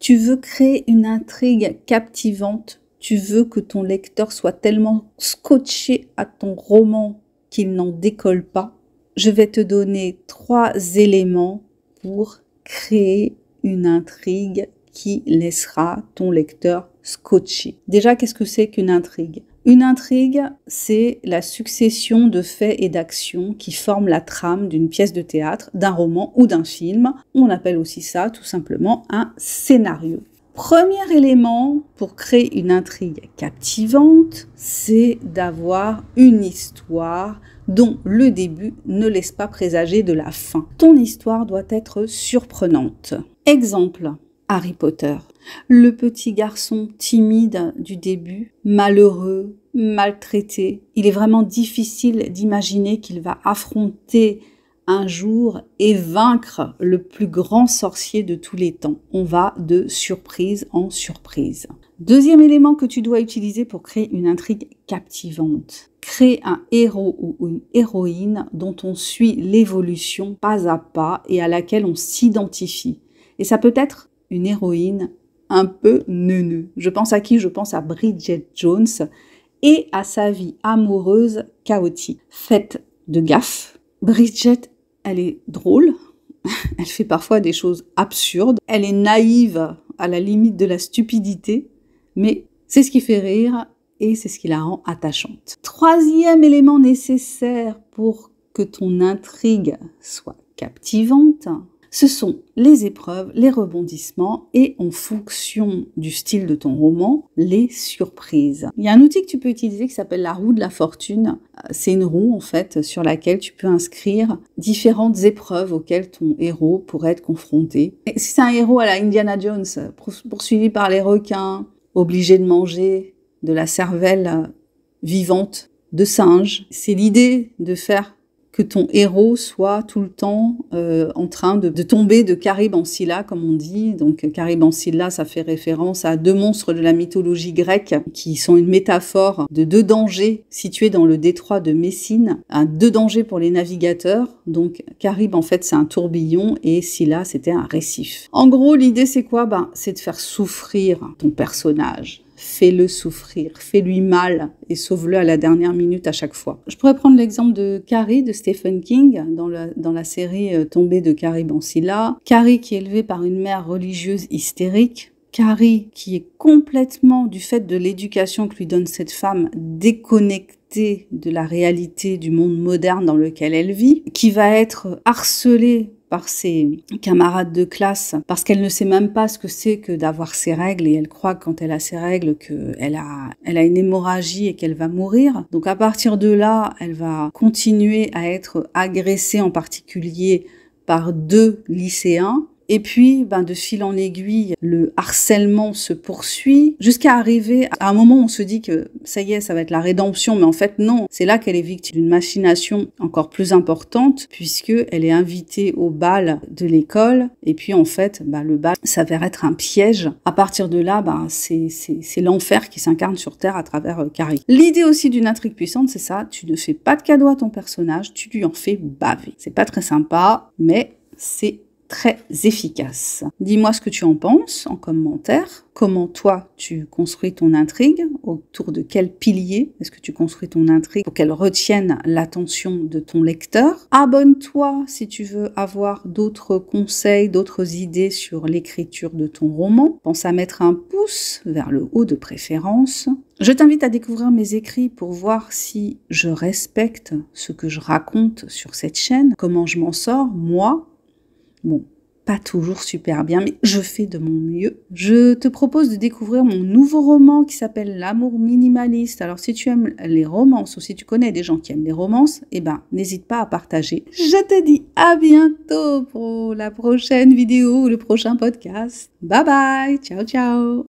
Tu veux créer une intrigue captivante, tu veux que ton lecteur soit tellement scotché à ton roman qu'il n'en décolle pas. Je vais te donner 3 éléments pour créer une intrigue qui laissera ton lecteur scotché. Déjà, qu'est-ce que c'est qu'une intrigue? Une intrigue, c'est la succession de faits et d'actions qui forment la trame d'une pièce de théâtre, d'un roman ou d'un film. On appelle aussi ça tout simplement un scénario. Premier élément pour créer une intrigue captivante, c'est d'avoir une histoire dont le début ne laisse pas présager de la fin. Ton histoire doit être surprenante. Exemple, Harry Potter. Le petit garçon timide du début, malheureux, maltraité. Il est vraiment difficile d'imaginer qu'il va affronter un jour et vaincre le plus grand sorcier de tous les temps. On va de surprise en surprise. Deuxième élément que tu dois utiliser pour créer une intrigue captivante. Crée un héros ou une héroïne dont on suit l'évolution pas à pas et à laquelle on s'identifie. Et ça peut être une héroïne un peu neuneu. Je pense à qui? Je pense à Bridget Jones et à sa vie amoureuse chaotique. Faites de gaffe. Bridget, elle est drôle. Elle fait parfois des choses absurdes. Elle est naïve à la limite de la stupidité. Mais c'est ce qui fait rire et c'est ce qui la rend attachante. Troisième élément nécessaire pour que ton intrigue soit captivante, ce sont les épreuves, les rebondissements et en fonction du style de ton roman, les surprises. Il y a un outil que tu peux utiliser qui s'appelle la roue de la fortune. C'est une roue en fait sur laquelle tu peux inscrire différentes épreuves auxquelles ton héros pourrait être confronté. Et si c'est un héros à la Indiana Jones, poursuivi par les requins, obligé de manger de la cervelle vivante de singe, c'est l'idée de faire que ton héros soit tout le temps en train de tomber de Charybde en Scylla, comme on dit. Donc Charybde en Scylla, ça fait référence à 2 monstres de la mythologie grecque qui sont une métaphore de 2 dangers situés dans le détroit de Messine. 2 dangers pour les navigateurs. Donc Charybde, en fait, c'est un tourbillon et Scylla, c'était un récif. En gros, l'idée, c'est quoi? C'est de faire souffrir ton personnage. Fais-le souffrir, fais-lui mal et sauve-le à la dernière minute à chaque fois. Je pourrais prendre l'exemple de Carrie de Stephen King dans la série Tombée de Charybde en Scylla. Carrie qui est élevée par une mère religieuse hystérique. Carrie qui est complètement, du fait de l'éducation que lui donne cette femme, déconnectée de la réalité du monde moderne dans lequel elle vit, qui va être harcelée par ses camarades de classe parce qu'elle ne sait même pas ce que c'est que d'avoir ses règles et elle croit que quand elle a ses règles qu'elle a une hémorragie et qu'elle va mourir. Donc à partir de là, elle va continuer à être agressée en particulier par 2 lycéens. Et puis, de fil en aiguille, le harcèlement se poursuit jusqu'à arriver à un moment où on se dit que ça y est, ça va être la rédemption. Mais en fait, non. C'est là qu'elle est victime d'une machination encore plus importante puisqu'elle est invitée au bal de l'école. Et puis, en fait, le bal s'avère être un piège. À partir de là, c'est l'enfer qui s'incarne sur Terre à travers Carrie. L'idée aussi d'une intrigue puissante, c'est ça. Tu ne fais pas de cadeau à ton personnage, tu lui en fais baver. C'est pas très sympa, mais c'est très efficace. Dis-moi ce que tu en penses en commentaire. Comment toi, tu construis ton intrigue? Autour de quel pilier est-ce que tu construis ton intrigue pour qu'elle retienne l'attention de ton lecteur? Abonne-toi si tu veux avoir d'autres conseils, d'autres idées sur l'écriture de ton roman. Pense à mettre un pouce vers le haut de préférence. Je t'invite à découvrir mes écrits pour voir si je respecte ce que je raconte sur cette chaîne, comment je m'en sors, moi. Bon, pas toujours super bien, mais je fais de mon mieux. Je te propose de découvrir mon nouveau roman qui s'appelle L'amour minimaliste. Alors si tu aimes les romances ou si tu connais des gens qui aiment les romances, n'hésite pas à partager. Je te dis à bientôt pour la prochaine vidéo ou le prochain podcast. Bye bye, ciao ciao.